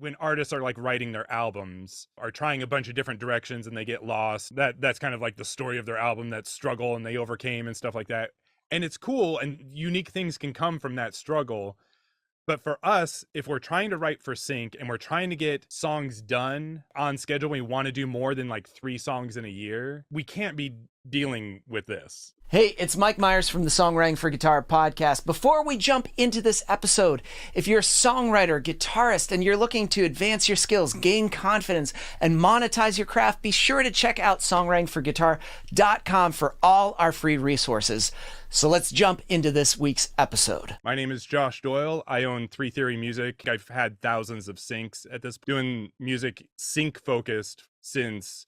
when artists are like writing their albums, are trying a bunch of different directions and they get lost. That's kind of like the story of their album, that struggle and they overcame and stuff like that. And it's cool, and unique things can come from that struggle. But for us, if we're trying to write for sync and we're trying to get songs done on schedule, we want to do more than like 3 songs in a year, we can't be dealing with this. Hey, it's Mike Myers from the Songwriting for Guitar podcast. Before we jump into this episode, if you're a songwriter, guitarist, and you're looking to advance your skills, gain confidence, and monetize your craft, be sure to check out songwritingforguitar.com for all our free resources. So let's jump into this week's episode. My name is Josh Doyle. I own 3 Theory Music. I've had thousands of syncs at this, doing music sync focused since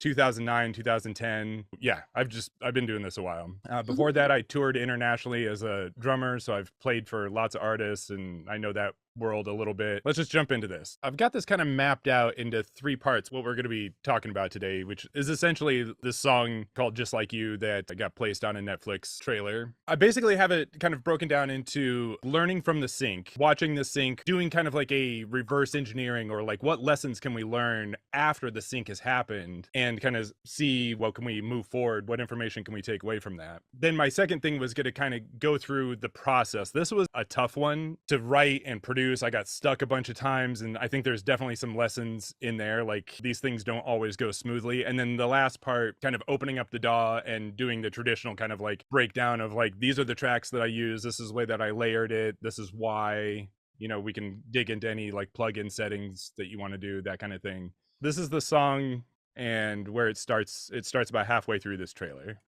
2009, 2010. Yeah, I've been doing this a while. Before that, I toured internationally as a drummer, so I've played for lots of artists and I know that world a little bit. Let's just jump into this. I've got this kind of mapped out into 3 parts, what we're going to be talking about today, which is essentially this song called Just Like You that got placed on a Netflix trailer. I basically have it kind of broken down into learning from the sync, watching the sync, doing kind of like a reverse engineering, or like what lessons can we learn after the sync has happened, and kind of see what can we move forward, what information can we take away from that. Then my second thing was going to kind of go through the process. This was a tough one to write and produce. I got stuck a bunch of times, and I think there's definitely some lessons in there. Like, these things don't always go smoothly. And then the last part, kind of opening up the DAW and doing the traditional kind of like breakdown of like, these are the tracks that I use, this is the way that I layered it, this is why, you know, we can dig into any like plugin settings that you want to do, that kind of thing. This is the song, and where it starts about halfway through this trailer.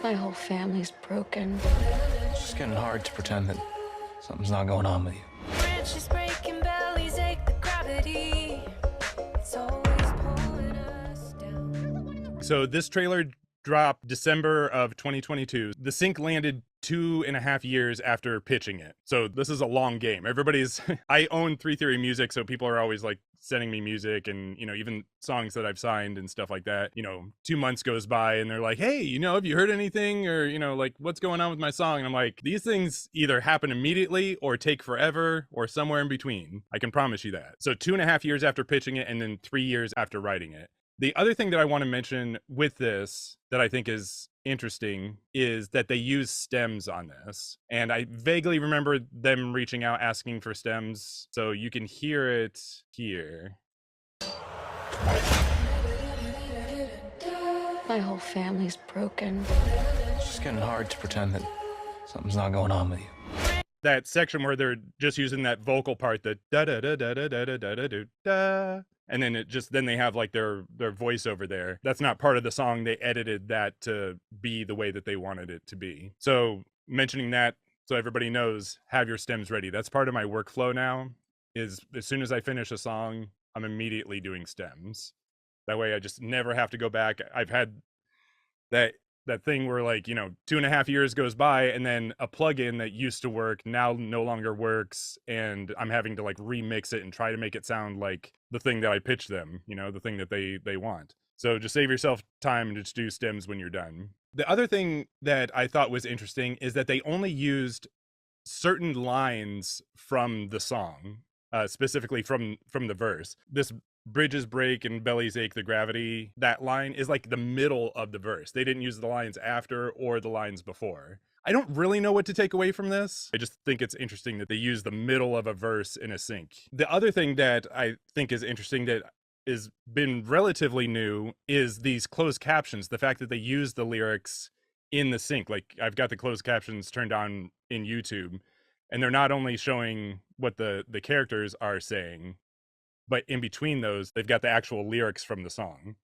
My whole family's broken. It's just getting hard to pretend that something's not going on with you. Branches breaking, bellies ache, the gravity. It's always pulling us down. So this trailer dropped December of 2022. The sync landed 2.5 years after pitching it. So this is a long game. I own 3 Theory Music, so people are always like sending me music, and, you know, even songs that I've signed and stuff like that. You know, 2 months goes by and they're like, hey, you know, have you heard anything? Or, you know, like, what's going on with my song? And I'm like, these things either happen immediately or take forever or somewhere in between. I can promise you that. So 2.5 years after pitching it, and then 3 years after writing it. The other thing that I want to mention with this that I think is interesting is that they use stems on this. And I vaguely remember them reaching out asking for stems. So you can hear it here. My whole family's broken. It's just getting hard to pretend that something's not going on with you. That section where they're just using that vocal part, the da da da da da da da da da da da. And then then they have like their voice over there. That's not part of the song. They edited that to be the way that they wanted it to be. So mentioning that, so everybody knows, have your stems ready. That's part of my workflow now, is as soon as I finish a song, I'm immediately doing stems. That way I just never have to go back. I've had that thing where, like, you know, 2.5 years goes by and then a plugin that used to work now no longer works, and I'm having to like remix it and try to make it sound like the thing that I pitched them, you know, the thing that they want. So just save yourself time and just do stems when you're done. The other thing that I thought was interesting is that they only used certain lines from the song, specifically from the verse. This bridges break and bellies ache, the gravity, that line is like the middle of the verse. They didn't use the lines after or the lines before. I don't really know what to take away from this. I just think it's interesting that they use the middle of a verse in a sync. The other thing that I think is interesting that has been relatively new is these closed captions. The fact that they use the lyrics in the sync. Like, I've got the closed captions turned on in YouTube, and they're not only showing what the characters are saying, but in between those, they've got the actual lyrics from the song.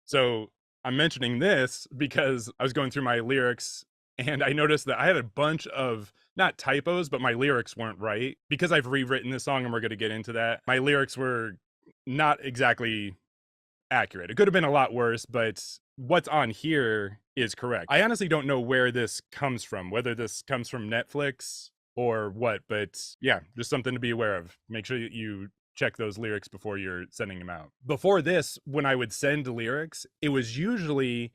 So I'm mentioning this because I was going through my lyrics and I noticed that I had a bunch of, not typos, but my lyrics weren't right. Because I've rewritten this song, and we're going to get into that, my lyrics were not exactly accurate. It could have been a lot worse, but what's on here is correct. I honestly don't know where this comes from, whether this comes from Netflix or what, but yeah, just something to be aware of. Make sure that you check those lyrics before you're sending them out. Before this, when I would send lyrics, it was usually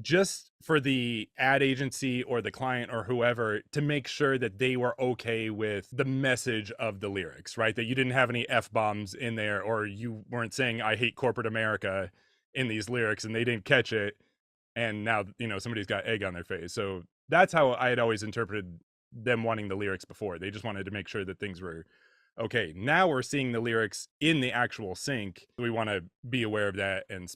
just for the ad agency or the client or whoever to make sure that they were okay with the message of the lyrics, right? That you didn't have any F-bombs in there, or you weren't saying I hate corporate America in these lyrics and they didn't catch it, and now somebody's got egg on their face. So that's how I had always interpreted them wanting the lyrics before. They just wanted to make sure that things were okay. Now we're seeing the lyrics in the actual sync. We want to be aware of that and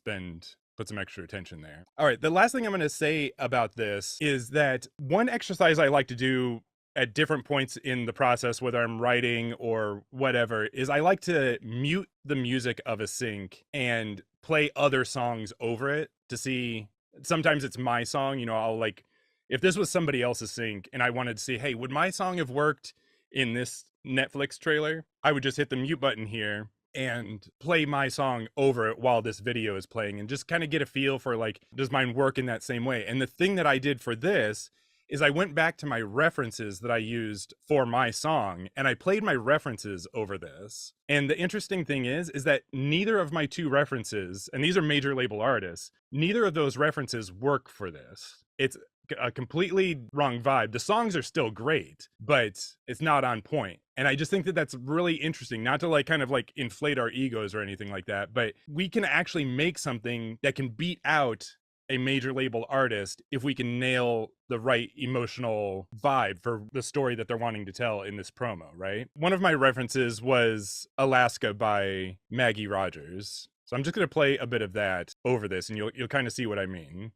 put some extra attention there. All right, the last thing I'm going to say about this is that one exercise I like to do at different points in the process, whether I'm writing or whatever, is I like to mute the music of a sync and play other songs over it to see. Sometimes it's my song, I'll like, if this was somebody else's sync and I wanted to see, hey, would my song have worked in this Netflix trailer? I would just hit the mute button here and play my song over it while this video is playing and just kind of get a feel for like, does mine work in that same way? And the thing that I did for this is I went back to my references that I used for my song and I played my references over this. And the interesting thing is that neither of my two references, and these are major label artists, neither of those references work for this. It's a completely wrong vibe. The songs are still great, but it's not on point. And I just think that that's really interesting, not to like kind of like inflate our egos or anything like that, but we can actually make something that can beat out a major label artist if we can nail the right emotional vibe for the story that they're wanting to tell in this promo, right? One of my references was Alaska by Maggie Rogers. So I'm just going to play a bit of that over this and you'll kind of see what I mean.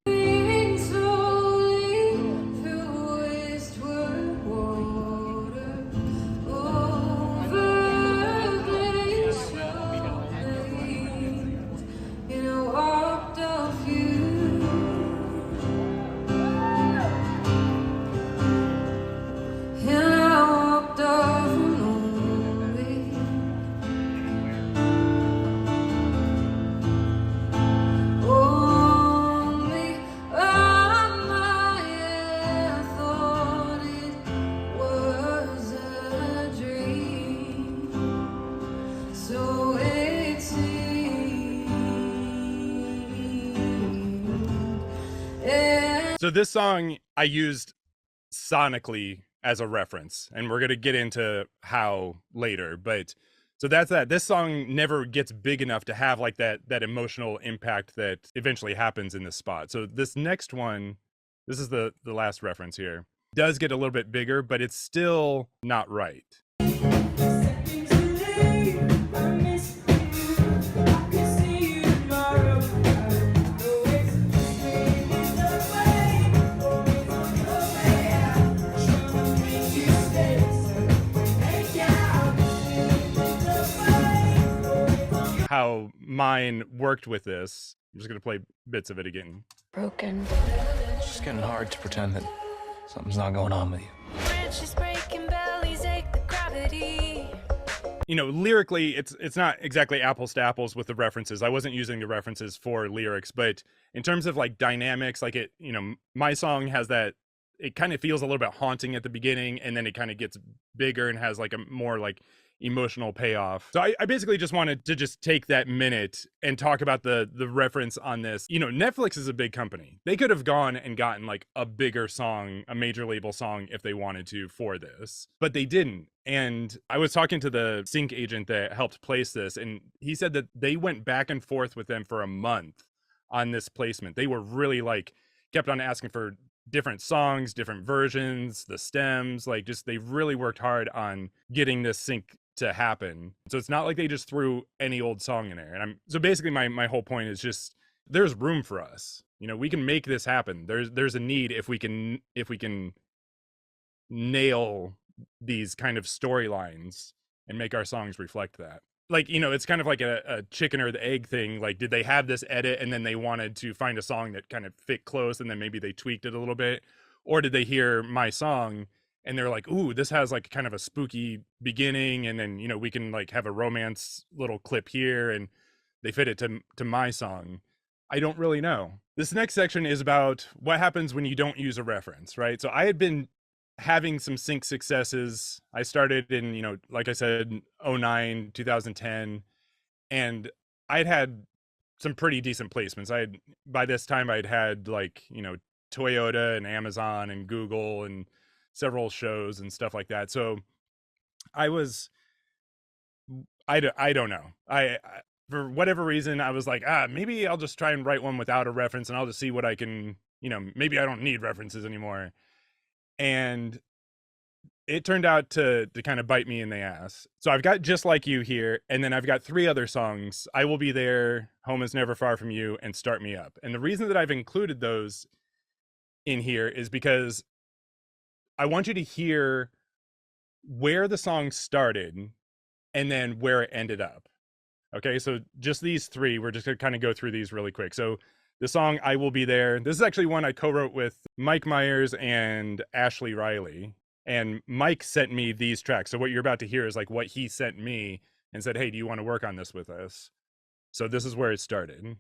So this song I used sonically as a reference, and we're going to get into how later, but so that's that. This song never gets big enough to have like that emotional impact that eventually happens in this spot. So this next one, this is the last reference here, does get a little bit bigger, but it's still not right. How mine worked with this. I'm just going to play bits of it again. Broken. It's just getting hard to pretend that something's not going on with you. Branches breaking, bellies ache, the gravity. Lyrically, it's not exactly apples to apples with the references. I wasn't using the references for lyrics, but in terms of like dynamics, like it, my song has that, it kind of feels a little bit haunting at the beginning, and then it kind of gets bigger and has like a more like emotional payoff. So I basically just wanted to just take that minute and talk about the reference on this. Netflix is a big company. They could have gone and gotten like a bigger song, a major label song if they wanted to for this, but they didn't. And I was talking to the sync agent that helped place this, and he said that they went back and forth with them for a month on this placement. They were really like kept on asking for different songs, different versions, the stems, like just they really worked hard on getting this sync to happen. So it's not like they just threw any old song in there. And so basically my whole point is just there's room for us. We can make this happen. There's a need if we can nail these kind of storylines and make our songs reflect that. Like, it's kind of like a chicken or the egg thing. Like, did they have this edit and then they wanted to find a song that kind of fit close and then maybe they tweaked it a little bit? Or did they hear my song and they're like, ooh, this has like kind of a spooky beginning, and then we can like have a romance little clip here, and they fit it to my song? I don't really know. This next section is about what happens when you don't use a reference, right? So I had been having some sync successes. I started in, like I said, 09, 2010, and I'd had some pretty decent placements. By this time I'd had like, you know, Toyota and Amazon and Google and several shows and stuff like that. So I was, I don't know. For whatever reason, I was like, maybe I'll just try and write one without a reference and I'll just see what I can, you know, maybe I don't need references anymore. And it turned out to kind of bite me in the ass. So I've got Just Like You here, and then I've got 3 other songs, I Will Be There, Home Is Never Far From You, and Start Me Up. And the reason that I've included those in here is because I want you to hear where the song started and then where it ended up. Okay, so just these 3, we're just gonna kind of go through these really quick. So the song I Will Be There, this is actually one I co-wrote with Mike Myers and Ashley Riley. And Mike sent me these tracks. So what you're about to hear is like what he sent me and said, hey, do you want to work on this with us? So this is where it started. When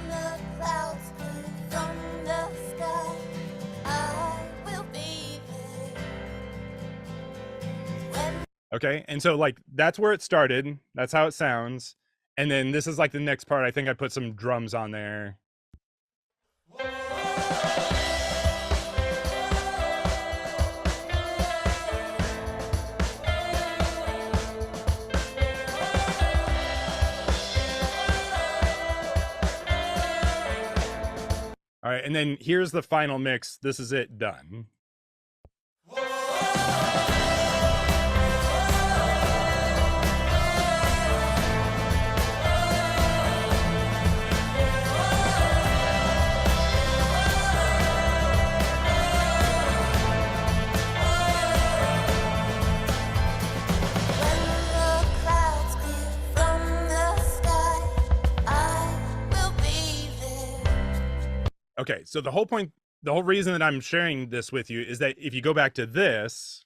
the clouds move from the sky, I will be there. When Okay, and so like that's where it started. That's how it sounds. And then this is like the next part. I think I put some drums on there. All right, and then here's the final mix. This is it done. the clouds clear from the sky, I will be there. Okay, so the whole point, the whole reason that I'm sharing this with you is that if you go back to this,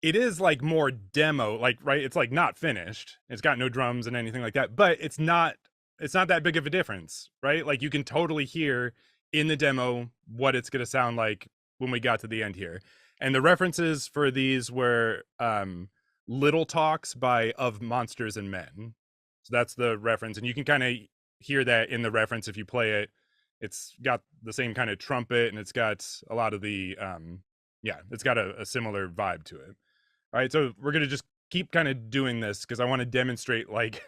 it is like more demo, like, right? It's like not finished. It's got no drums and anything like that, but it's not that big of a difference, right? Like you can totally hear in the demo what it's going to sound like when we got to the end here. And the references for these were Little Talks by Of Monsters and Men. So that's the reference, and you can kind of hear that in the reference if you play it. It's got the same kind of trumpet, and it's got a lot of the it's got a similar vibe to it. All right, so we're gonna just keep kind of doing this because I want to demonstrate like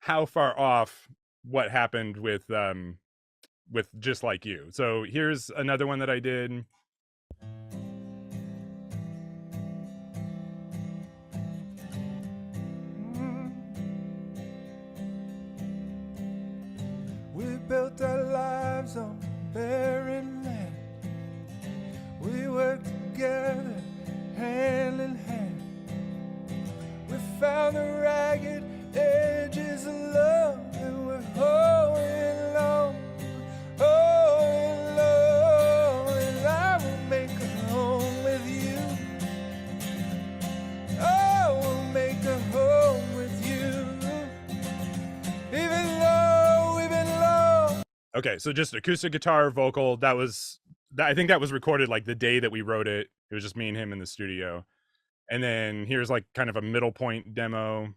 how far off what happened with Just Like You. So here's another one that I did. We built our lives on barren land. We worked together, hand in hand. We found the ragged edges of love, and we're holding on, and I will make a home with you. I will make a home with you, even though we've been lost. Okay, so just acoustic guitar, vocal. I think that was recorded like the day that we wrote it. It was just me and him in the studio. And then here's like kind of a middle point demo.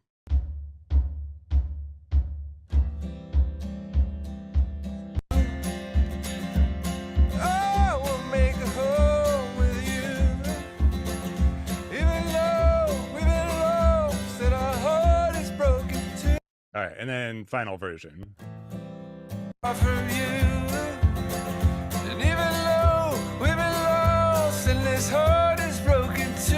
I will make a home with you, even though we've been lost and our heart is broken too. All right, and then final version. Far from you, and even though we've been lost and this heart is broken too,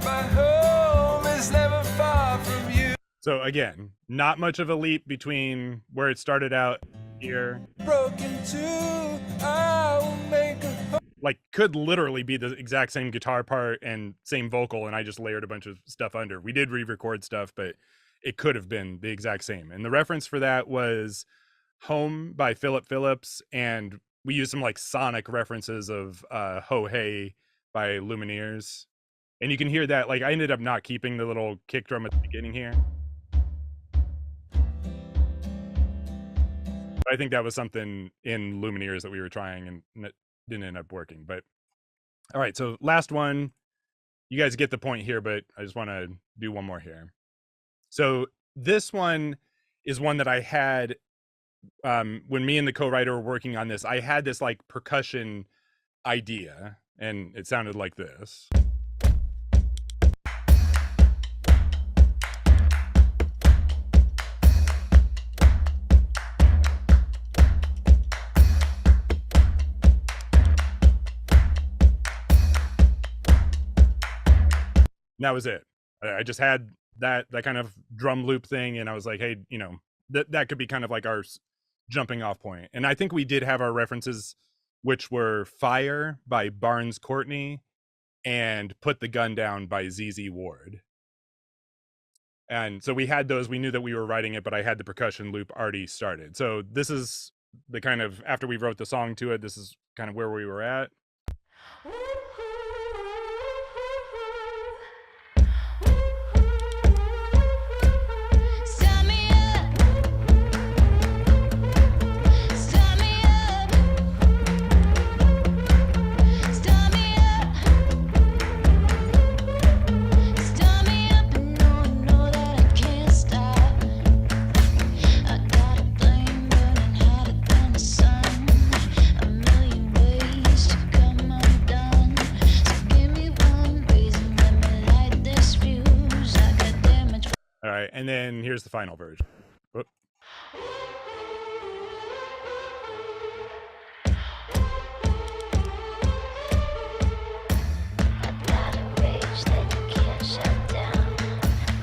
my home is never far from you. So again, not much of a leap between where it started out here. Broken too, I will make a home. Like could literally be the exact same guitar part and same vocal, and I just layered a bunch of stuff under. We did re-record stuff, but it could have been the exact same. And the reference for that was Home by Philip Phillips and we used some like sonic references of Ho Hey by Lumineers. And you can hear that, like I ended up not keeping the little kick drum at the beginning here. I think that was something in Lumineers that we were trying and it didn't end up working. But all right, so last one. You guys get the point here, but I just want to do one more here. So this one is one that I had when me and the co-writer were working on this. I had this like percussion idea, and it sounded like this. And that was it. I just had that kind of drum loop thing, and I was like, hey, you know, that could be kind of like our jumping off point. And I think we did have our references, which were Fire by Barnes Courtney and Put the Gun Down by ZZ Ward. And so we had those. We knew that we were writing it, but I had the percussion loop already started. So this is the kind of, after we wrote the song to it, this is kind of where we were at. Start me up. Start me up. Start me up. Start me up, and I know that I can't stop. I got a flame burning hotter than the sun. A million ways to come undone. So give me one reason, let me light this fuse. I got damage. All right. And then here's the final version. Whoop. Got a rage that you can't shut down.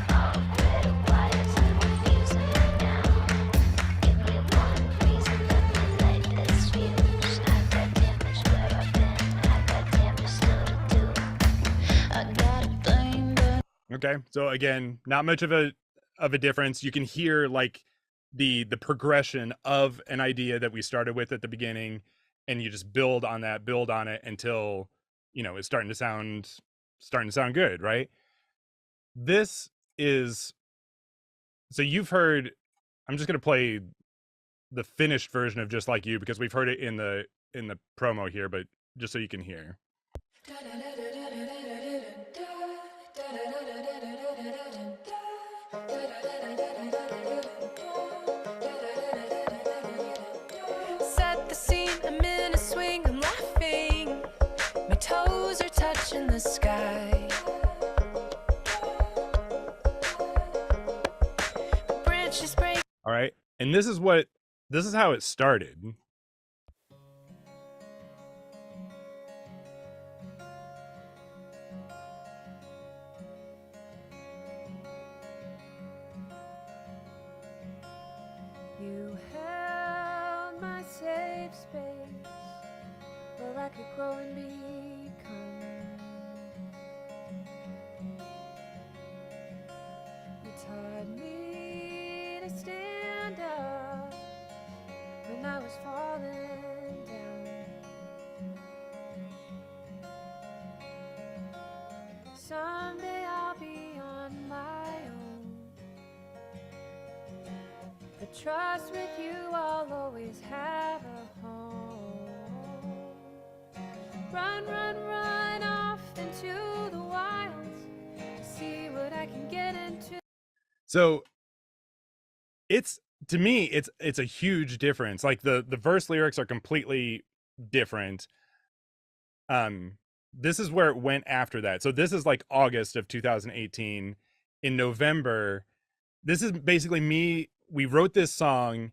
All red wires are confusing me now. Give me one reason, let me light this fuse. I got damage where I've been. I got damage still to do. I got a flame burning. Okay. So again, not much of a difference. You can hear like the progression of an idea that we started with at the beginning, and you just build on it until, you know, it's starting to sound good, right? This is, so you've heard, I'm just going to play the finished version of Just Like You because we've heard it in the promo here, but just so you can hear. Set the scene, I'm in a swing, I'm laughing. My toes are touching the sky. Branches break. All right. And this is how it started. You held my safe space where I could grow and become. You taught me to stand up when I was falling down. Someday I'll be on my own. But trust with you, I'll always have a home. Run, run, run off into the wilds to see what I can get into. So it's, to me, it's a huge difference. Like the verse lyrics are completely different. This is where it went after that. So this is like August of 2018. In November, this is basically me. We wrote this song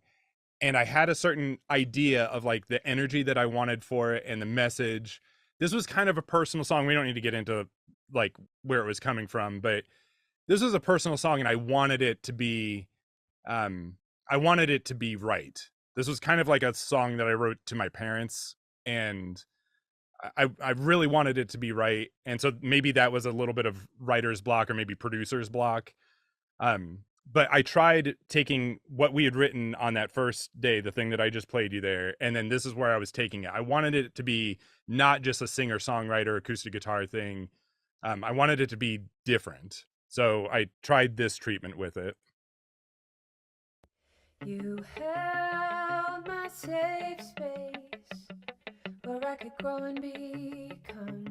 and I had a certain idea of like the energy that I wanted for it and the message. This was kind of a personal song. We don't need to get into like where it was coming from, but this was a personal song and I wanted it to be right. This was kind of like a song that I wrote to my parents, and I really wanted it to be right. And so maybe that was a little bit of writer's block or maybe producer's block. but I tried taking what we had written on that first day, the thing that I just played you there, and then this is where I was taking it. I wanted it to be not just a singer-songwriter acoustic guitar thing. I wanted it to be different. So I tried this treatment with it. You held my safe space where I could grow and become.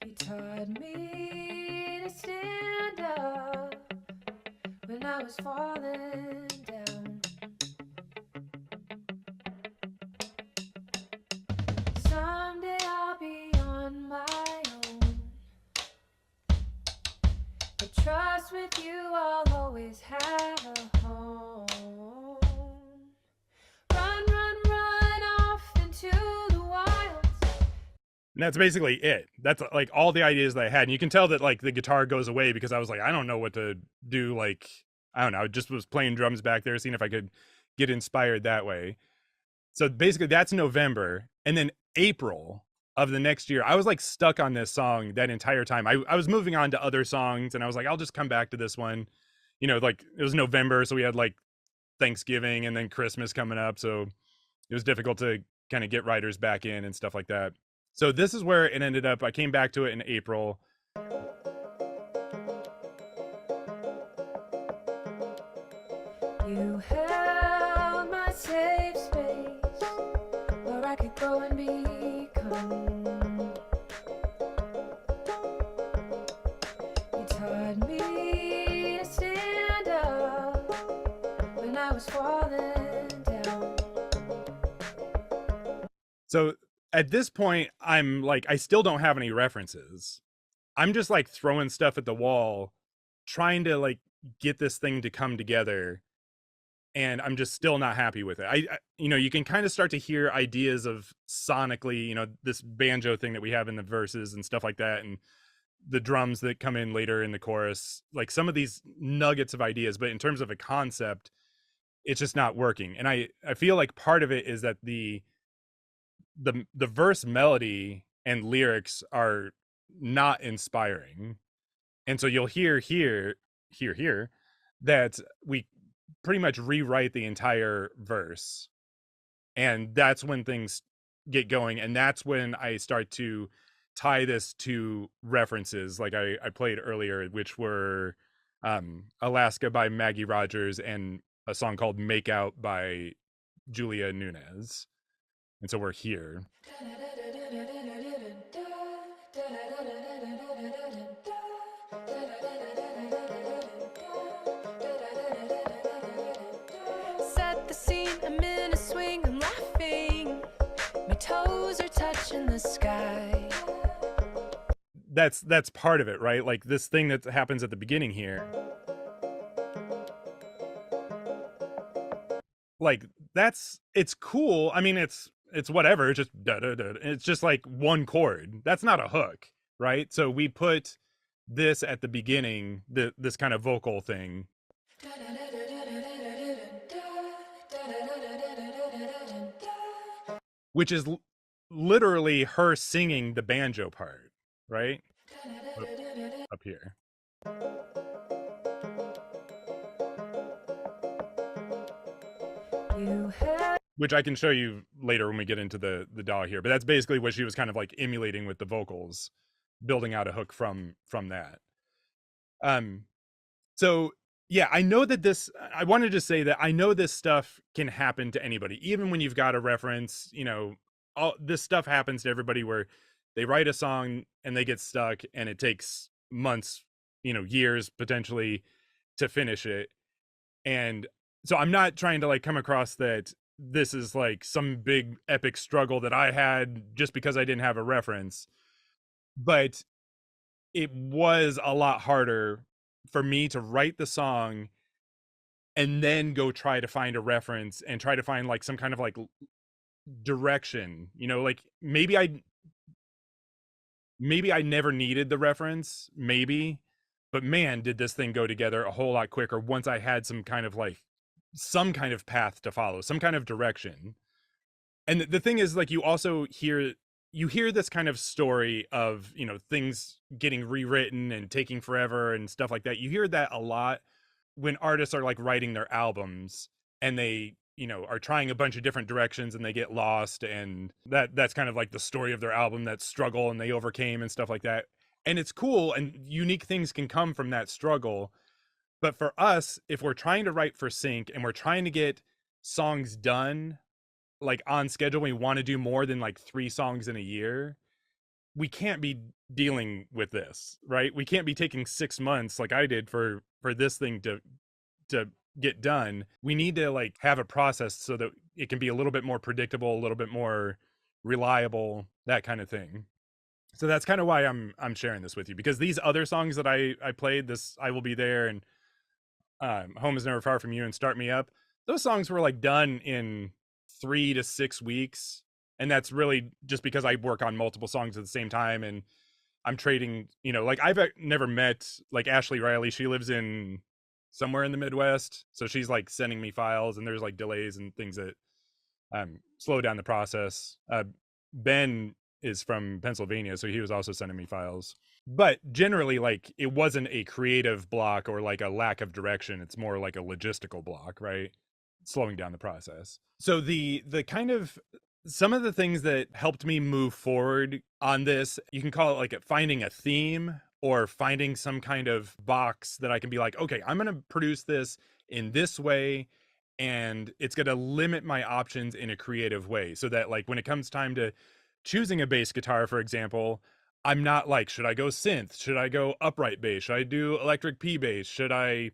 You taught me to stand up when I was falling down. Someday I'll be on my own. But trust with you, I'll always have a home. Run, run, run off into the wilds. And that's basically it. That's like all the ideas that I had. And you can tell that like the guitar goes away because I was like, I don't know what to do. Like, I don't know. I just was playing drums back there, seeing if I could get inspired that way. So basically that's November. And then April of the next year, I was like stuck on this song that entire time. I was moving on to other songs and I was like, I'll just come back to this one. You know, like it was November. So we had like Thanksgiving and then Christmas coming up. So it was difficult to kind of get writers back in and stuff like that. So this is where it ended up. I came back to it in April. You held my safe space where I could grow and become. You taught me to stand up when I was falling down. So at this point, I'm like, I still don't have any references. I'm just like throwing stuff at the wall, trying to like get this thing to come together. And I'm just still not happy with it. I you know, you can kind of start to hear ideas of sonically, you know, this banjo thing that we have in the verses and stuff like that. And the drums that come in later in the chorus, like some of these nuggets of ideas, but in terms of a concept, it's just not working. And I feel like part of it is that the verse melody and lyrics are not inspiring. And so you'll hear that we pretty much rewrite the entire verse. And that's when things get going. And that's when I start to tie this to references like I played earlier, which were Alaska by Maggie Rogers and a song called Make Out by Julia Nunez. And so we're here. Set the scene, I'm in a swing, I'm laughing. My toes are touching the sky. That's part of it, right? Like this thing that happens at the beginning here. Like it's cool. I mean, it's whatever. It's just da da da. It's just like one chord. That's not a hook, right? So we put this at the beginning, this kind of vocal thing. Which is literally her singing the banjo part, right? Up here. Which I can show you later when we get into the DAW here, but that's basically what she was kind of like emulating with the vocals, building out a hook from that. So yeah, I know that I wanted to say that I know this stuff can happen to anybody, even when you've got a reference, you know, all this stuff happens to everybody where they write a song and they get stuck and it takes months, you know, years potentially to finish it. And so I'm not trying to like come across that this is like some big epic struggle that I had just because I didn't have a reference, but it was a lot harder for me to write the song and then go try to find a reference and try to find like some kind of like direction, you know, like maybe I never needed the reference, maybe, but man, did this thing go together a whole lot quicker once I had some kind of path to follow, some kind of direction. And the thing is, like, you also hear you hear this kind of story of, you know, things getting rewritten and taking forever and stuff like that. You hear that a lot when artists are like writing their albums and they, you know, are trying a bunch of different directions and they get lost, and that's kind of like the story of their album, that struggle and they overcame and stuff like that. And it's cool, and unique things can come from that struggle. But for us, if we're trying to write for sync and we're trying to get songs done like on schedule, we want to do more than like 3 songs in a year, we can't be dealing with this, right? We can't be taking 6 months like I did for this thing to get done. We need to like have a process so that it can be a little bit more predictable, a little bit more reliable, that kind of thing. So that's kind of why I'm sharing this with you, because these other songs that I played, this I Will Be There and Home Is Never Far From You and Start Me Up, those songs were like done in 3 to 6 weeks. And that's really just because I work on multiple songs at the same time, and I'm trading, you know, like I've never met like Ashley Riley. She lives in somewhere in the Midwest. So she's like sending me files, and there's like delays and things that slow down the process. Ben is from Pennsylvania, so he was also sending me files. But generally, like, it wasn't a creative block or like a lack of direction. It's more like a logistical block, right? Slowing down the process. So the kind of some of the things that helped me move forward on this, you can call it like finding a theme or finding some kind of box that I can be like, okay, I'm going to produce this in this way, and it's going to limit my options in a creative way, so that like when it comes time to choosing a bass guitar, for example, I'm not like, should I go synth? Should I go upright bass? Should I do electric P bass? Should I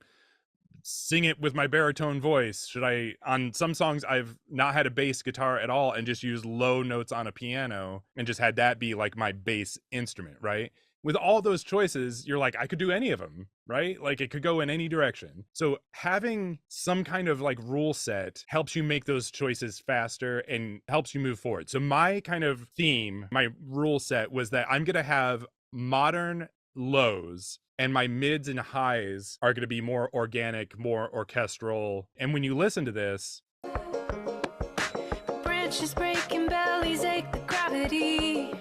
sing it with my baritone voice? Should I, on some songs, I've not had a bass guitar at all and just used low notes on a piano and just had that be like my bass instrument, right? With all those choices, you're like, I could do any of them, right? Like it could go in any direction. So having some kind of like rule set helps you make those choices faster and helps you move forward. So my kind of theme, my rule set was that I'm going to have modern lows, and my mids and highs are going to be more organic, more orchestral. And when you listen to this, Bridges breaking, bellies ache, the gravity,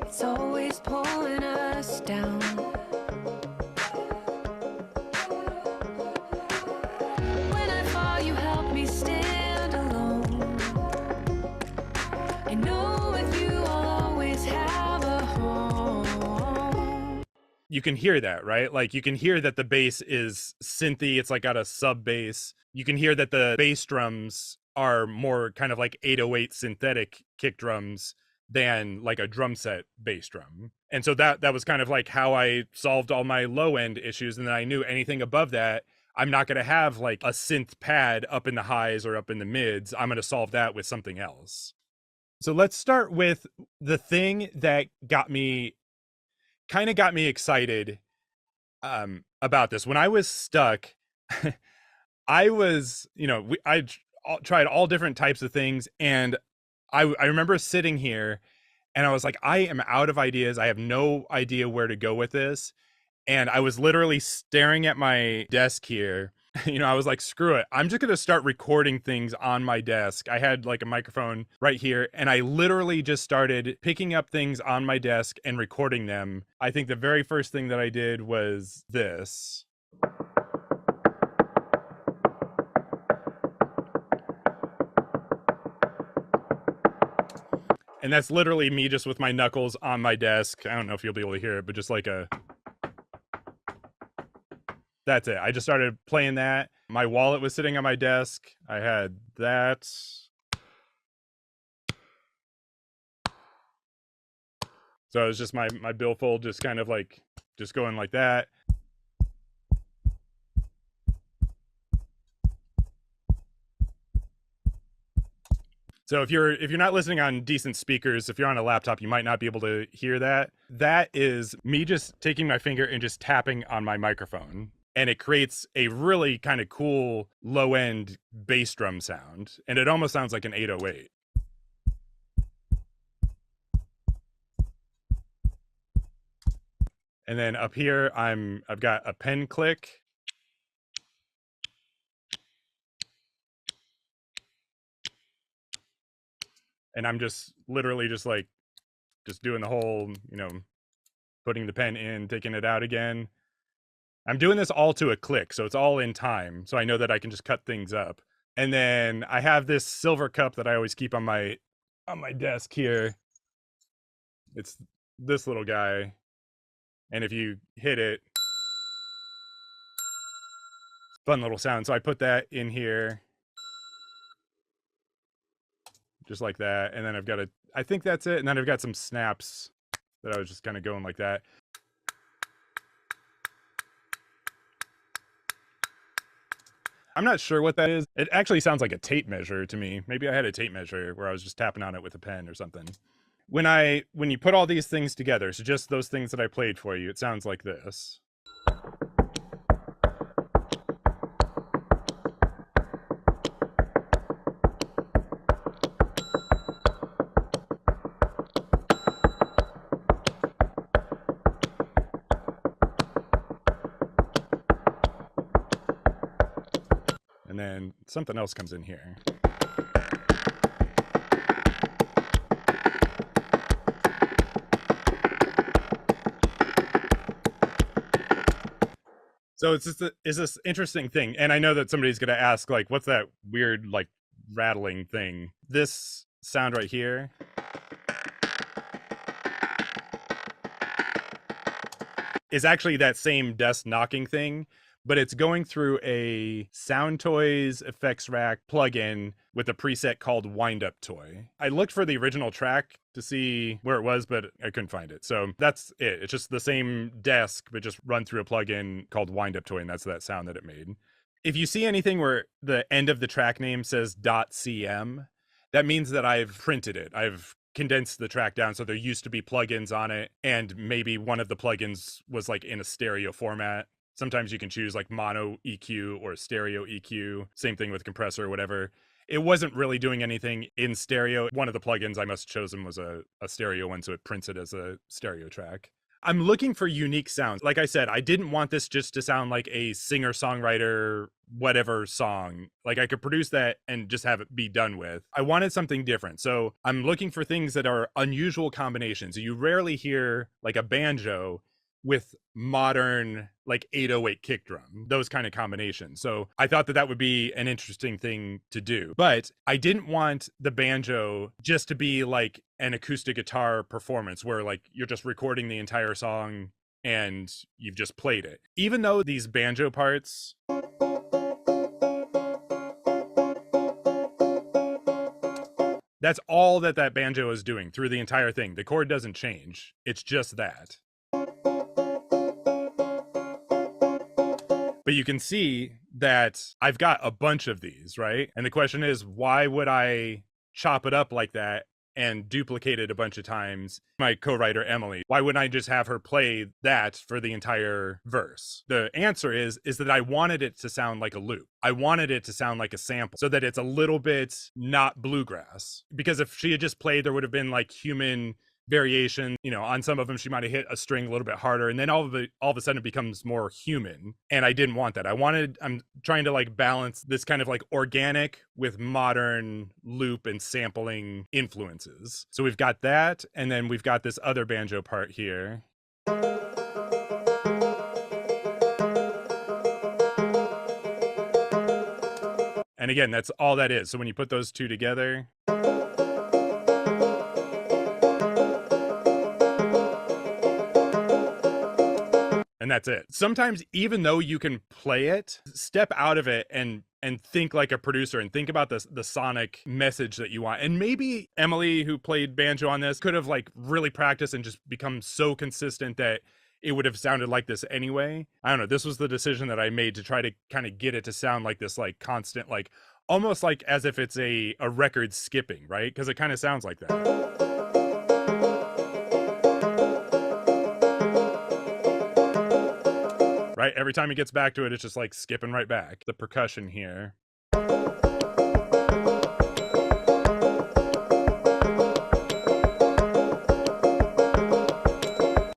it's always pulling us down. When I fall, you help me stand alone. I know with you I'll always have a home. you can hear that, right? Like you can hear that the bass is synthy. It's like got a sub bass. You can hear that the bass drums are more kind of like 808 synthetic kick drums than like a drum set bass drum. And so that was kind of like how I solved all my low end issues. And then I knew anything above that, I'm not going to have like a synth pad up in the highs or up in the mids. I'm going to solve that with something else. So let's start with the thing that got me excited about this. When I was stuck, I was, you know, tried all different types of things, and I remember sitting here and I was like, I am out of ideas. I have no idea where to go with this. And I was literally staring at my desk here. You know, I was like, screw it. I'm just going to start recording things on my desk. I had like a microphone right here, and I literally just started picking up things on my desk and recording them. I think the very first thing that I did was this. And that's literally me just with my knuckles on my desk. I don't know if you'll be able to hear it, but just like that's it. I just started playing that. My wallet was sitting on my desk. I had that. So it was just my billfold just kind of like just going like that. So if you're not listening on decent speakers, if you're on a laptop, you might not be able to hear that. That is me just taking my finger and just tapping on my microphone. And it creates a really kind of cool low end bass drum sound. And it almost sounds like an 808. And then up here, I've got a pen click. And I'm just literally just like just doing the whole, putting the pen in, taking it out again. I'm doing this all to a click, so it's all in time, so I know that I can just cut things up. And then I have this silver cup that I always keep on my desk here. It's this little guy, and if you hit it, fun little sound. So I put that in here, just like that, and then I've got I think that's it, and then I've got some snaps that I was just kind of going like that. I'm not sure what that is. It actually sounds like a tape measure to me. Maybe I had a tape measure where I was just tapping on it with a pen or something. When you put all these things together, so just those things that I played for you, it sounds like this. And then something else comes in here. So it's this interesting thing. And I know that somebody's going to ask, like, what's that weird, like, rattling thing? This sound right here is actually that same desk knocking thing, but it's going through a Sound Toys effects rack plugin with a preset called Wind Up Toy. I looked for the original track to see where it was, but I couldn't find it. So that's it. It's just the same desk, but just run through a plugin called Wind Up Toy, and that's that sound that it made. If you see anything where the end of the track name says .cm, that means that I've printed it. I've condensed the track down, so there used to be plugins on it, and maybe one of the plugins was like in a stereo format. Sometimes you can choose like mono EQ or stereo EQ. Same thing with compressor or whatever. It wasn't really doing anything in stereo. One of the plugins I must have chosen was a stereo one, so it prints it as a stereo track. I'm looking for unique sounds. Like I said, I didn't want this just to sound like a singer-songwriter, whatever song. Like I could produce that and just have it be done with. I wanted something different. So I'm looking for things that are unusual combinations. You rarely hear like a banjo with modern like 808 kick drum, those kind of combinations. So I thought that would be an interesting thing to do. But I didn't want the banjo just to be like an acoustic guitar performance where like you're just recording the entire song and you've just played it. Even though these banjo parts, that's all that banjo is doing through the entire thing. The chord doesn't change. It's just that. But you can see that I've got a bunch of these, right? And the question is, why would I chop it up like that and duplicate it a bunch of times? My co-writer, Emily, why wouldn't I just have her play that for the entire verse? The answer is that I wanted it to sound like a loop. I wanted it to sound like a sample so that it's a little bit not bluegrass. Because if she had just played, there would have been like human variation, on some of them she might have hit a string a little bit harder, and then all of a sudden it becomes more human, and I didn't want that. I'm trying to like balance this kind of like organic with modern loop and sampling influences. So we've got that, and then we've got this other banjo part here. And again, that's all that is. So when you put those two together, and that's it. Sometimes, even though you can play it, step out of it and think like a producer and think about the sonic message that you want. And maybe Emily, who played banjo on this, could have like really practiced and just become so consistent that it would have sounded like this anyway. I don't know. This was the decision that I made to try to kind of get it to sound like this, like constant, like almost like as if it's a record skipping, right? Because it kind of sounds like that. Right? Every time he gets back to it, it's just like skipping right back. The percussion here.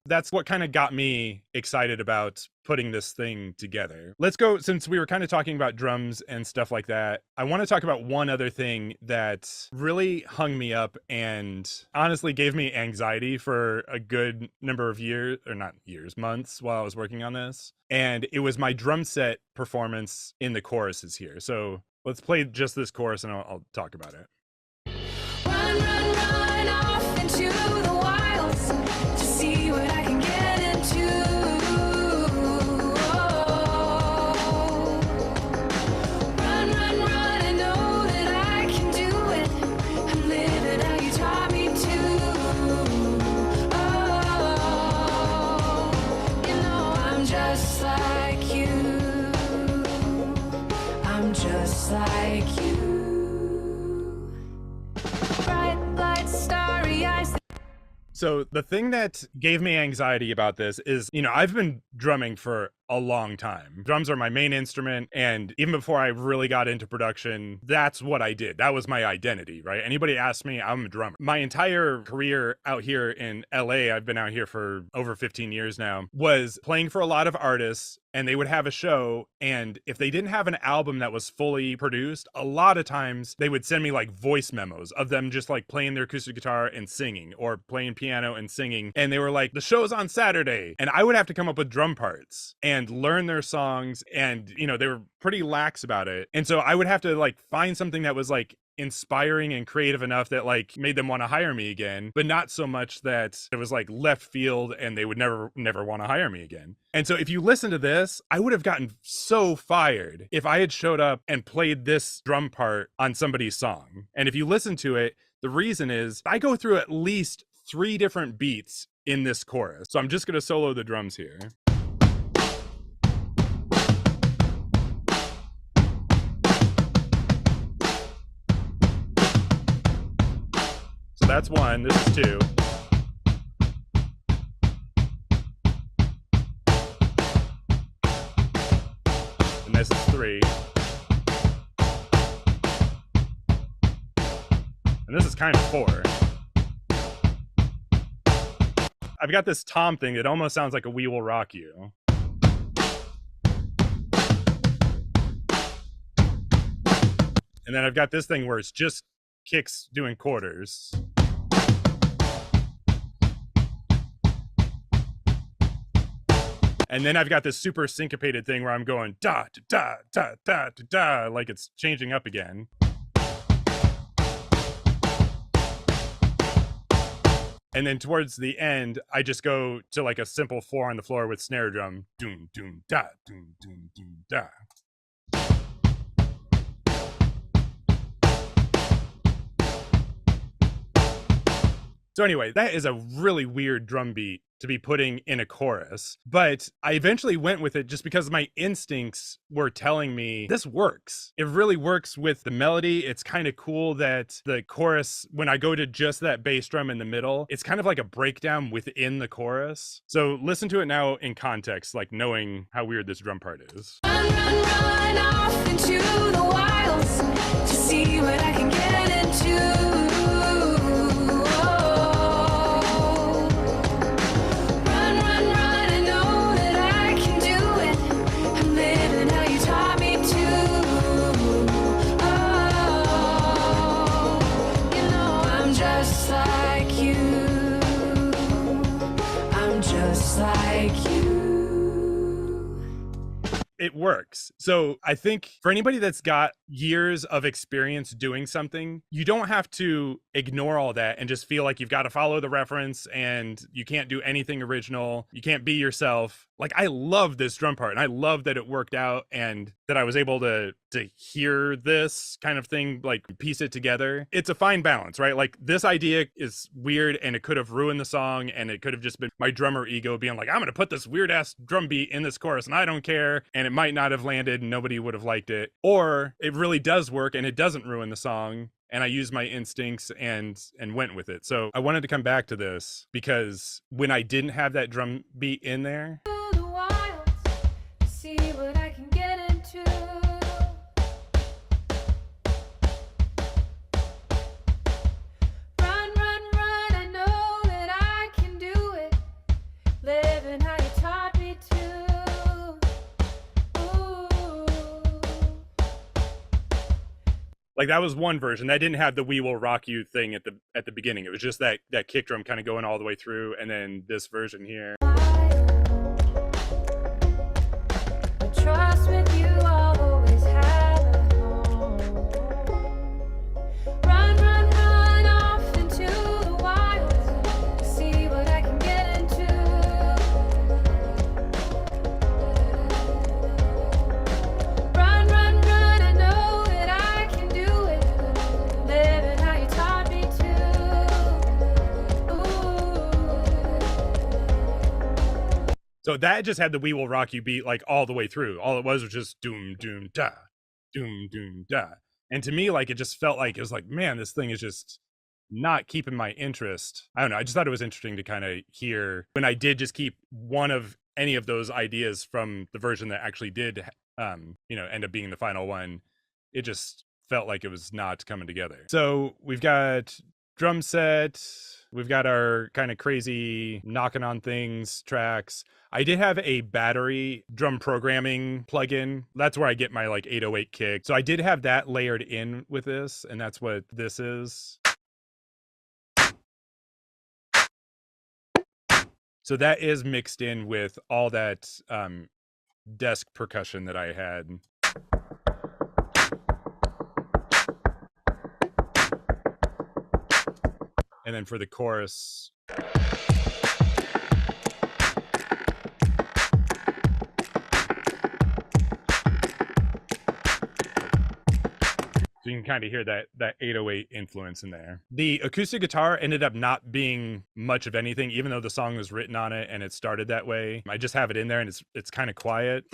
That's what kind of got me excited about putting this thing together. Let's go, since we were kind of talking about drums and stuff like that, I want to talk about one other thing that really hung me up and honestly gave me anxiety for a good number of years, or not years, months while I was working on this. And it was my drum set performance in the choruses here. So let's play just this chorus and I'll talk about it. Run, run, run off into the wilds to see what I can get into. Run, run, run, I know that I can do it. I'm living how you taught me to. You know I'm just like you. I'm just like you. Bright lights, starry eyes. So the thing that gave me anxiety about this is, I've been drumming for a long time. Drums are my main instrument, and even before I really got into production, that's what I did. That was my identity, right? Anybody asks me, I'm a drummer. My entire career out here in LA, I've been out here for over 15 years now, was playing for a lot of artists, and they would have a show, and if they didn't have an album that was fully produced, a lot of times they would send me like voice memos of them just like playing their acoustic guitar and singing, or playing piano and singing, and they were like, the show's on Saturday, and I would have to come up with drum parts and learn their songs, and they were pretty lax about it, and so I would have to like find something that was like inspiring and creative enough that like made them want to hire me again, but not so much that it was like left field and they would never want to hire me again. And so if you listen to this, I would have gotten so fired if I had showed up and played this drum part on somebody's song. And if you listen to it, the reason is I go through at least 3 different beats in this chorus. So I'm just going to solo the drums here. That's 1, this is 2. And this is 3. And this is kind of 4. I've got this tom thing that almost sounds like a We Will Rock You. And then I've got this thing where it's just kicks doing quarters. And then I've got this super syncopated thing where I'm going da da da da da da, like it's changing up again. And then towards the end, I just go to like a simple 4 on the floor with snare drum. Doom doom da doom doom doom da. So anyway, that is a really weird drum beat to be putting in a chorus, but I eventually went with it just because my instincts were telling me this works. It really works with the melody. It's kind of cool that the chorus, when I go to just that bass drum in the middle, it's kind of like a breakdown within the chorus. So listen to it now in context, like knowing how weird this drum part is. Run, run, run off into the wilds to see what I can get into. It works. So I think for anybody that's got years of experience doing something, you don't have to ignore all that and just feel like you've got to follow the reference and you can't do anything original. You can't be yourself. Like, I love this drum part and I love that it worked out and that I was able to hear this kind of thing, like piece it together. It's a fine balance, right? Like, this idea is weird and it could have ruined the song, and it could have just been my drummer ego being like, I'm going to put this weird ass drum beat in this chorus and I don't care. And it might not have landed and nobody would have liked it. Or it really does work and it doesn't ruin the song, and I used my instincts and went with it. So I wanted to come back to this because when I didn't have that drum beat in there, The wilds, see what I can get into. Run, run, run, I know that I can do it. Like that was one version that didn't have the "We Will Rock You" thing at the beginning. It was just that kick drum kind of going all the way through, and then this version here. Trust with you, I'll always have a home. Run, run, run off into the wild. See what I can get into. Run, run, run, I know that I can do it. Living how you taught me to. Ooh. So that just had the "We Will Rock You" beat like all the way through. All it was just doom, doom, da, doom, doom, da. And to me, like, it just felt like, it was like, man, this thing is just not keeping my interest. I don't know. I just thought it was interesting to kind of hear when I did just keep one of any of those ideas from the version that actually did, end up being the final one. It just felt like it was not coming together. So we've got drum set. We've got our kind of crazy knocking on things tracks. I did have a battery drum programming plugin. That's where I get my like 808 kick. So I did have that layered in with this, and that's what this is. So that is mixed in with all that desk percussion that I had. And then for the chorus, so you can kind of hear that 808 influence in there. The acoustic guitar ended up not being much of anything, even though the song was written on it and it started that way. I just have it in there, and it's kind of quiet.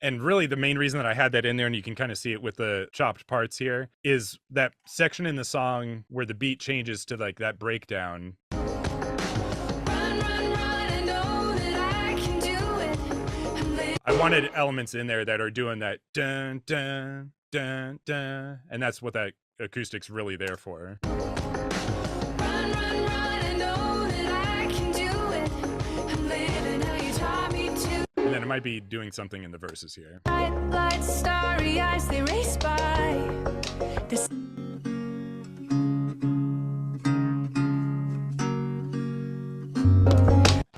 And really the main reason that I had that in there, and you can kind of see it with the chopped parts here, is that section in the song where the beat changes to like that breakdown. Run, run, run, I know that I can do it. I wanted elements in there that are doing that dun dun dun dun, and that's what that acoustic's really there for. Run, run, run, I know that I can do it. I'm living how you taught me to. And then it might be doing something in the verses here. Bright lights, starry eyes, they race by. This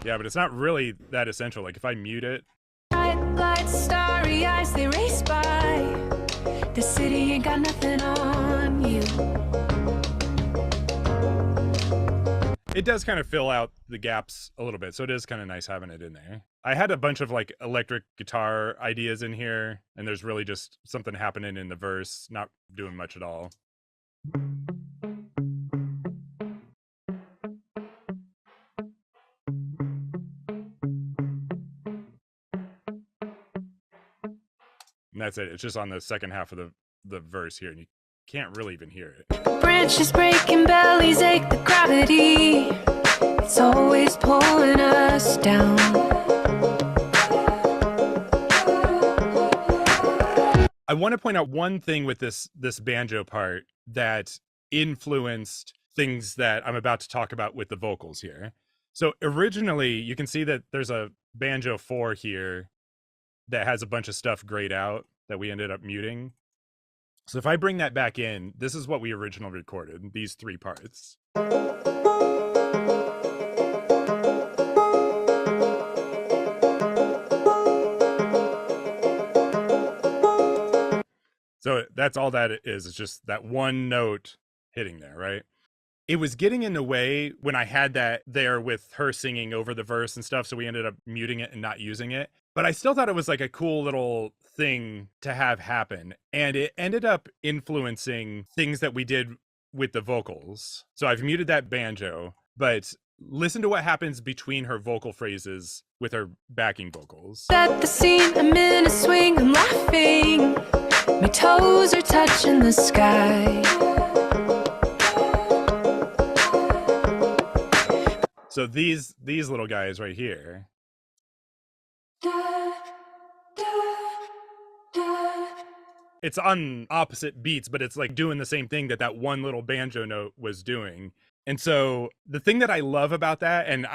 Yeah, but it's not really that essential. Like if I mute it, bright lights, starry eyes, they race by. The city ain't got nothing on you. it does kind of fill out the gaps a little bit. So it is kind of nice having it in there. I had a bunch of like electric guitar ideas in here, and there's really just something happening in the verse, not doing much at all. And that's it. It's just on the second half of the verse here, and you can't really even hear it. Branches breaking, bellies ache, the gravity, it's always pulling us down. I want to point out one thing with this banjo part that influenced things that I'm about to talk about with the vocals here. So originally, you can see that there's a banjo 4 here that has a bunch of stuff grayed out that we ended up muting. So if I bring that back in, this is what we originally recorded, these 3 parts. So that's all that it is. It's just that one note hitting there, right? It was getting in the way when I had that there with her singing over the verse and stuff, so we ended up muting it and not using it. But I still thought it was like a cool little thing to have happen. And it ended up influencing things that we did with the vocals. So I've muted that banjo, but listen to what happens between her vocal phrases with her backing vocals. Set the scene, I'm in a swing, I'm laughing. My toes are touching the sky. So these little guys right here. it's on opposite beats, but it's like doing the same thing that one little banjo note was doing. And so the thing that I love about that, and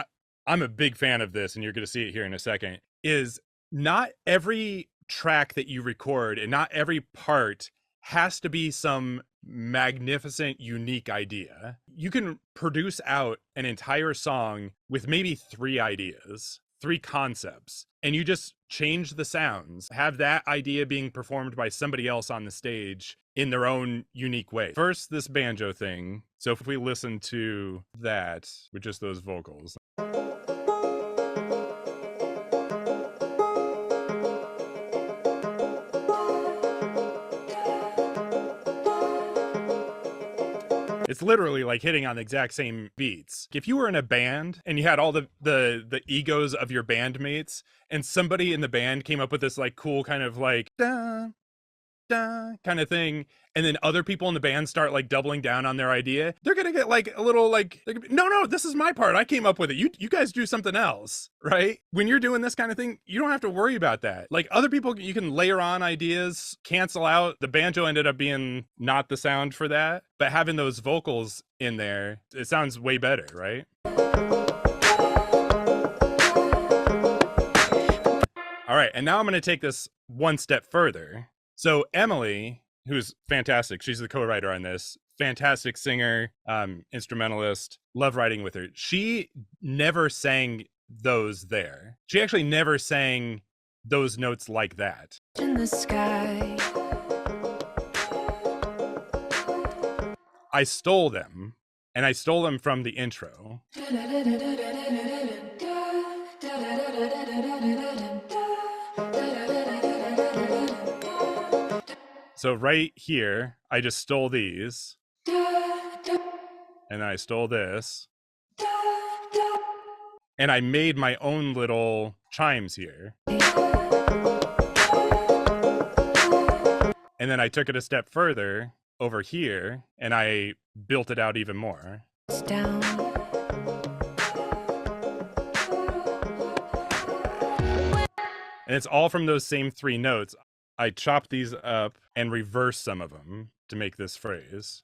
I'm a big fan of this, and you're going to see it here in a second, is not every track that you record and not every part has to be some magnificent, unique idea. You can produce out an entire song with maybe 3 ideas, 3 concepts, and you just change the sounds, have that idea being performed by somebody else on the stage in their own unique way. First, this banjo thing. So if we listen to that with just those vocals. It's literally like hitting on the exact same beats. If you were in a band and you had all the egos of your bandmates, and somebody in the band came up with this like cool kind of like da da kind of thing, and then other people in the band start like doubling down on their idea, they're gonna get like a little like, no, this is my part, I came up with it, you guys do something else, right? When you're doing this kind of thing, you don't have to worry about that. Like other people, you can layer on ideas, cancel out. The banjo ended up being not the sound for that, but having those vocals in there, it sounds way better, right? All right, and now I'm going to take this one step further. So Emily, who's fantastic, she's the co-writer on this, fantastic singer, instrumentalist, love writing with her. She never sang those there. She actually never sang those notes like that. In the sky. I stole them, and I stole them from the intro. So right here, I just stole these, and I stole this, and I made my own little chimes here. And then I took it a step further over here, and I built it out even more. It's down. And it's all from those same 3 notes. I chopped these up and reversed some of them to make this phrase.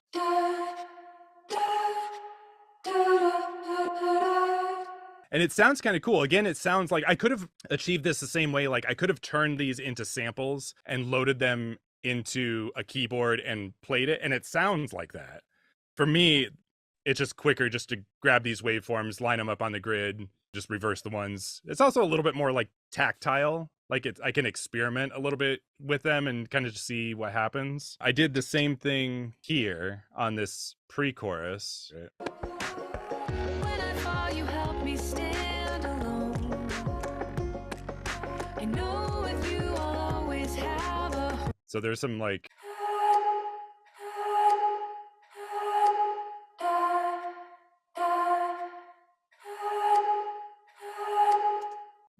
And it sounds kind of cool. Again, it sounds like I could have achieved this the same way. Like I could have turned these into samples and loaded them into a keyboard and played it, and it sounds like that. For me, it's just quicker just to grab these waveforms, line them up on the grid, just reverse the ones. It's also a little bit more like tactile. Like I can experiment a little bit with them and kind of just see what happens. I did the same thing here on this pre-chorus. When I fall, you help me stand alone. I know with you I'll always have a. So there's some like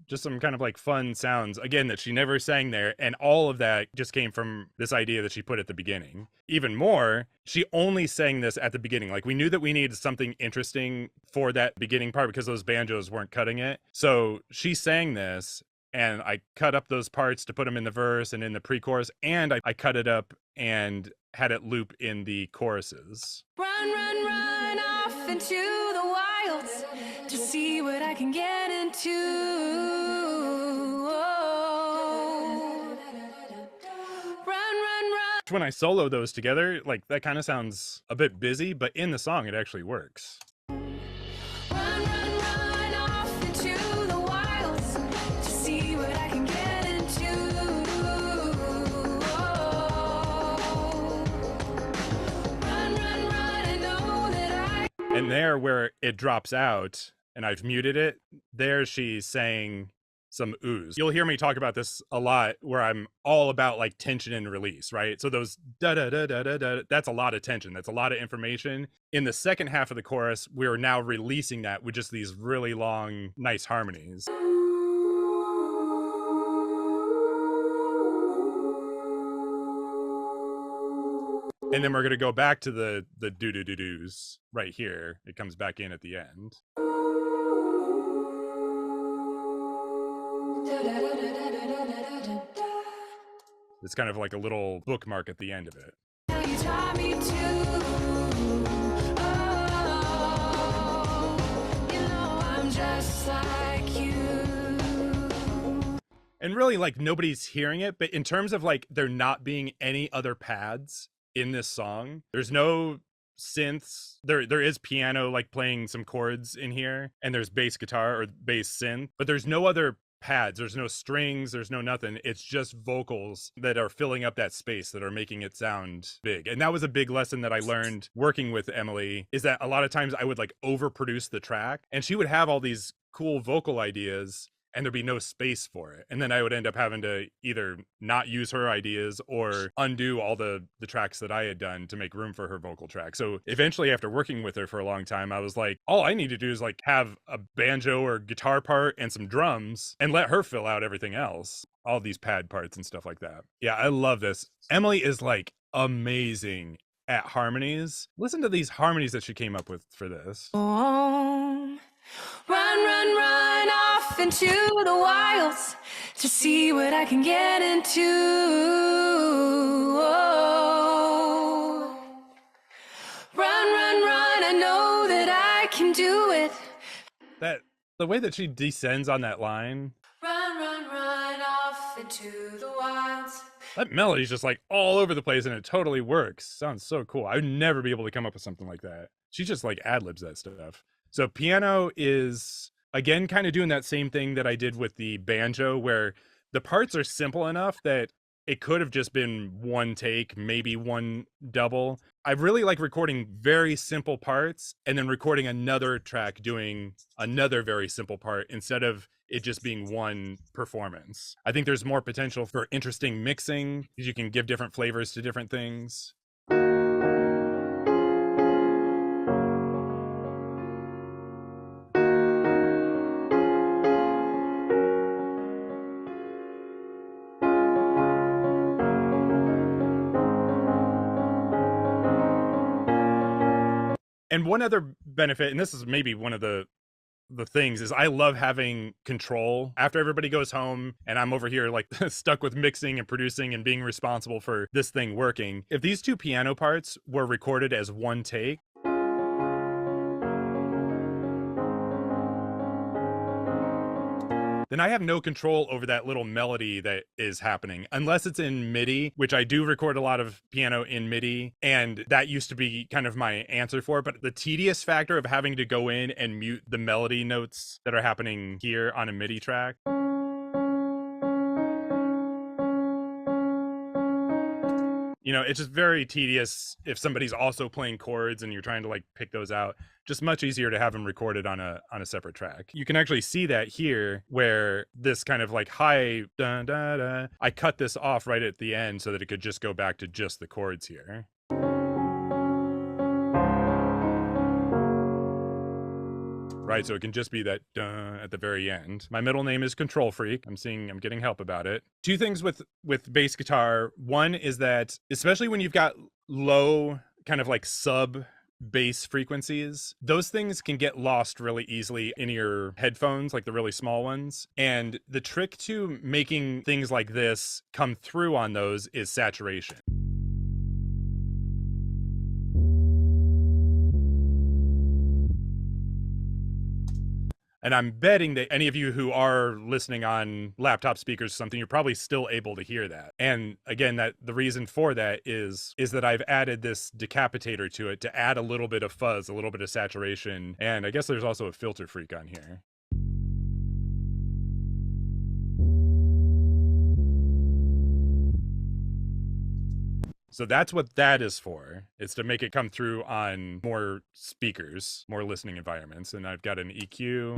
just some kind of like fun sounds, again, that she never sang there. And all of that just came from this idea that she put at the beginning. Even more, she only sang this at the beginning. Like we knew that we needed something interesting for that beginning part because those banjos weren't cutting it. So she sang this, and I cut up those parts to put them in the verse and in the pre-chorus, and I cut it up and had it loop in the choruses. Run, run, run off into the wilds to see what I can get into. Run, run, run. When I solo those together, like that kind of sounds a bit busy, but in the song, it actually works. Run, run, run off into the wilds to see what I can get into. Run, run, run, I know that I. And there where it drops out, and I've muted it, there she's saying some oohs. You'll hear me talk about this a lot where I'm all about like tension and release, right? So those da da da da da da, that's a lot of tension. That's a lot of information. In the second half of the chorus, we're now releasing that with just these really long, nice harmonies. And then we're going to go back to the do-do-do-doos right here. It comes back in at the end. It's kind of like a little bookmark at the end of it. You taught me to. Oh, you know I'm just like you. And really, like, nobody's hearing it, but in terms of like there not being any other pads in this song, there's no synths. There is piano like playing some chords in here, and there's bass guitar or bass synth, but there's no other pads. There's no strings, there's no nothing. It's just vocals that are filling up that space, that are making it sound big. And that was a big lesson that I learned working with Emily, is that a lot of times I would like overproduce the track, and she would have all these cool vocal ideas and there'd be no space for it. And then I would end up having to either not use her ideas or undo all the tracks that I had done to make room for her vocal track. So eventually, after working with her for a long time, I was like, all I need to do is like have a banjo or guitar part and some drums and let her fill out everything else, all these pad parts and stuff like that. Yeah, I love this. Emily is like amazing at harmonies. Listen to these harmonies that she came up with for this. Run, run, run off into the wilds to see what I can get into. Oh. Run, run, run, I know that I can do it. That the way that she descends on that line, Run, run, run off into the wilds. that melody's just like all over the place and it totally works. Sounds so cool. I would never be able to come up with something like that. She just like ad-libs that stuff. So piano is, again, kind of doing that same thing that I did with the banjo, where the parts are simple enough that it could have just been one take, maybe one double. I really like recording very simple parts and then recording another track doing another very simple part instead of it just being one performance. I think there's more potential for interesting mixing because you can give different flavors to different things. And one other benefit, and this is maybe one of the things, is I love having control after everybody goes home and I'm over here like stuck with mixing and producing and being responsible for this thing working. If these two piano parts were recorded as one take, then I have no control over that little melody that is happening, unless it's in MIDI, which I do record a lot of piano in MIDI, and that used to be kind of my answer for it. But the tedious factor of having to go in and mute the melody notes that are happening here on a MIDI track, you know, it's just very tedious if somebody's also playing chords and you're trying to like pick those out. Just much easier to have them recorded on a separate track. You can actually see that here, where this kind of like high da da da, I cut this off right at the end so that it could just go back to just the chords here. Right, so it can just be that duh at the very end. My middle name is Control Freak. I'm getting help about it. Two things with bass guitar. One is that, especially when you've got low kind of like sub bass frequencies, those things can get lost really easily in your headphones, like the really small ones. And the trick to making things like this come through on those is saturation. And I'm betting that any of you who are listening on laptop speakers or something, you're probably still able to hear that. And again, that the reason for that is that I've added this decapitator to it to add a little bit of fuzz, a little bit of saturation. And I guess there's also a filter freak on here. So that's what that is for. It's to make it come through on more speakers, more listening environments. And I've got an EQ.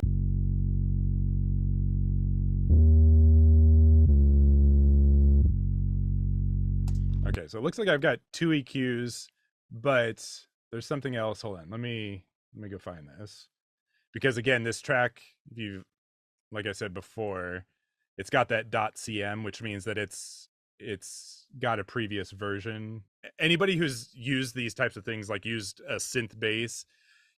Okay, so it looks like I've got two EQs, but there's something else. Hold on, let me go find this. Because again, this track, if you, like I said before, it's got that .cm, which means that it's got a previous version. Anybody who's used these types of things, like used a synth bass,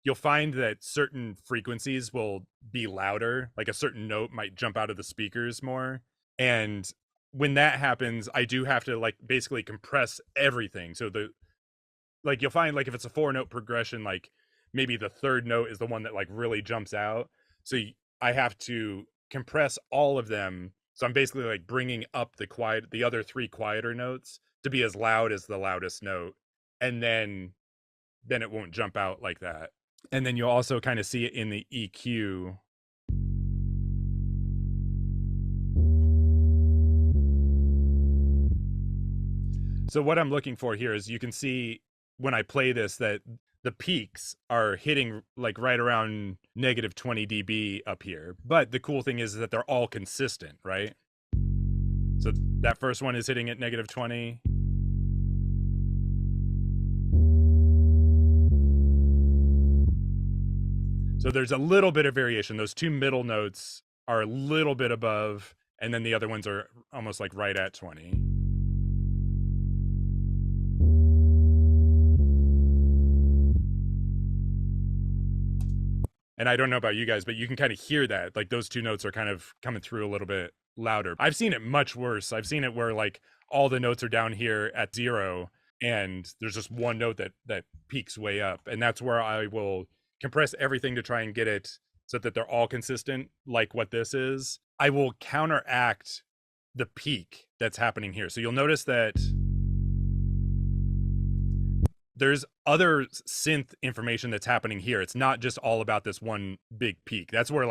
you'll find that certain frequencies will be louder, like a certain note might jump out of the speakers more. And when that happens, I do have to like basically compress everything. So like you'll find like if it's a 4-note progression, like maybe the third note is the one that like really jumps out. So I have to compress all of them. So I'm basically like bringing up the other 3 quieter notes to be as loud as the loudest note, and then it won't jump out like that. And then you'll also kind of see it in the EQ. So what I'm looking for here is you can see when I play this that the peaks are hitting like right around negative 20 dB up here. But the cool thing is that they're all consistent, right? So that first one is hitting at negative 20. So there's a little bit of variation. Those 2 middle notes are a little bit above, and then the other ones are almost like right at 20. And I don't know about you guys, but you can kind of hear that. Like those 2 notes are kind of coming through a little bit louder. I've seen it much worse. I've seen it where like all the notes are down here at 0 and there's just one note that peaks way up. And that's where I will compress everything to try and get it so that they're all consistent, like what this is. I will counteract the peak that's happening here. So you'll notice that there's other synth information that's happening here. It's not just all about this one big peak. That's where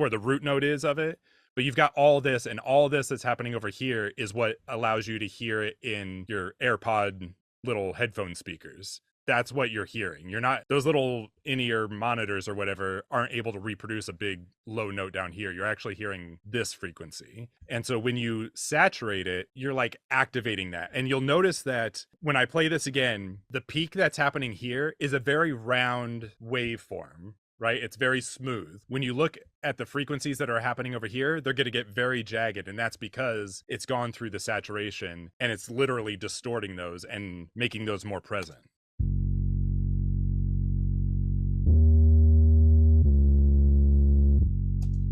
the root note is of it. But you've got all this, and all this that's happening over here is what allows you to hear it in your AirPod little headphone speakers. That's what you're hearing. You're not, those little in-ear monitors or whatever aren't able to reproduce a big low note down here. You're actually hearing this frequency. And so when you saturate it, you're like activating that. And you'll notice that when I play this again, the peak that's happening here is a very round waveform, right? It's very smooth. When you look at the frequencies that are happening over here, they're going to get very jagged. And that's because it's gone through the saturation and it's literally distorting those and making those more present.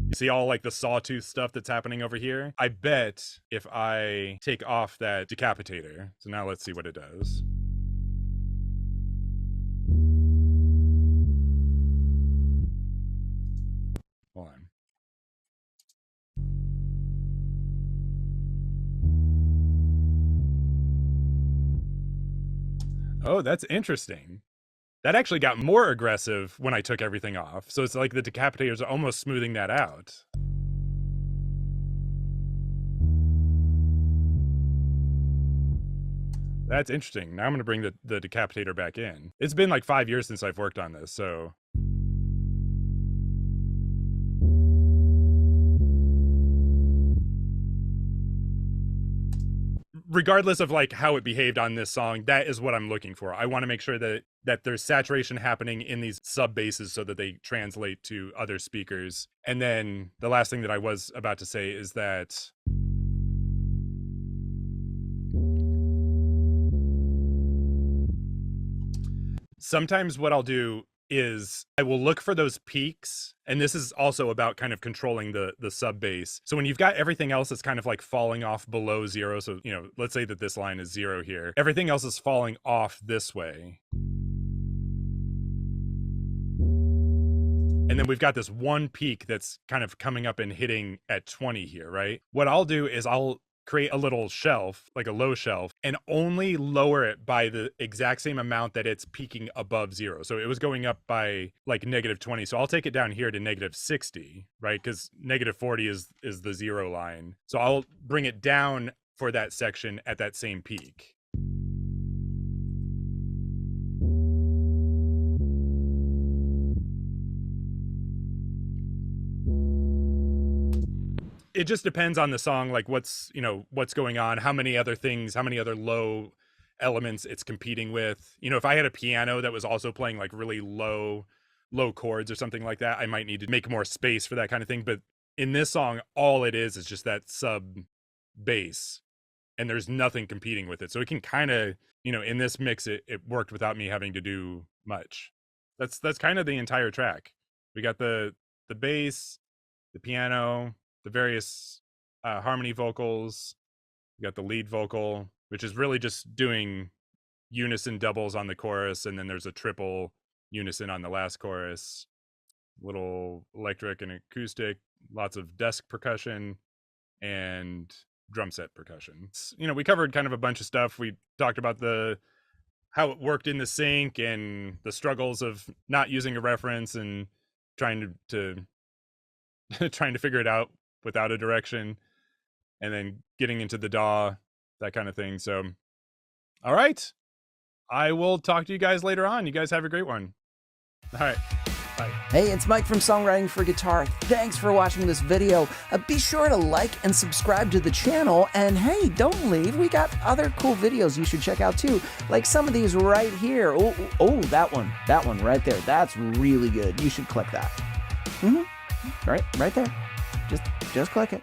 You see all like the sawtooth stuff that's happening over here? I bet if I take off that decapitator, so now let's see what it does. Hold on. Oh, that's interesting. That actually got more aggressive when I took everything off. So it's like the decapitators are almost smoothing that out. That's interesting. Now I'm going to bring the decapitator back in. It's been like 5 years since I've worked on this, so. Regardless of like how it behaved on this song, that is what I'm looking for. I want to make sure that there's saturation happening in these sub basses so that they translate to other speakers. And then the last thing that I was about to say is that sometimes what I'll do is I will look for those peaks, and this is also about kind of controlling the sub bass. So when you've got everything else that's kind of like falling off below 0, so you know, let's say that this line is 0 here, everything else is falling off this way. And then we've got this one peak that's kind of coming up and hitting at 20 here, right? What I'll do is I'll create a little shelf, like a low shelf, and only lower it by the exact same amount that it's peaking above 0. So it was going up by like negative 20. So I'll take it down here to negative 60, right? Because negative 40 is the 0 line. So I'll bring it down for that section at that same peak. It just depends on the song, like what's going on, how many other low elements it's competing with. You know, if I had a piano that was also playing like really low chords or something like that, I might need to make more space for that kind of thing. But in this song, all it is just that sub bass, and there's nothing competing with it. So it can kind of, in this mix, it worked without me having to do much. That's kind of the entire track. We got the bass, the piano, the various harmony vocals, You got the lead vocal, which is really just doing unison doubles on the chorus, and then there's a triple unison on the last chorus. Little electric and acoustic, lots of desk percussion, and drum set percussion. We covered kind of a bunch of stuff. We talked about how it worked in the sync and the struggles of not using a reference and trying to trying to figure it out without a direction, and then getting into the DAW, that kind of thing. So, all right, I will talk to you guys later on. You guys have a great one. All right. Bye. Hey, it's Mike from Songwriting for Guitar. Thanks for watching this video. Be sure to like and subscribe to the channel. And hey, don't leave. We got other cool videos you should check out too. Like some of these right here. Oh, that one right there. That's really good. You should click that. Right there. Just click it.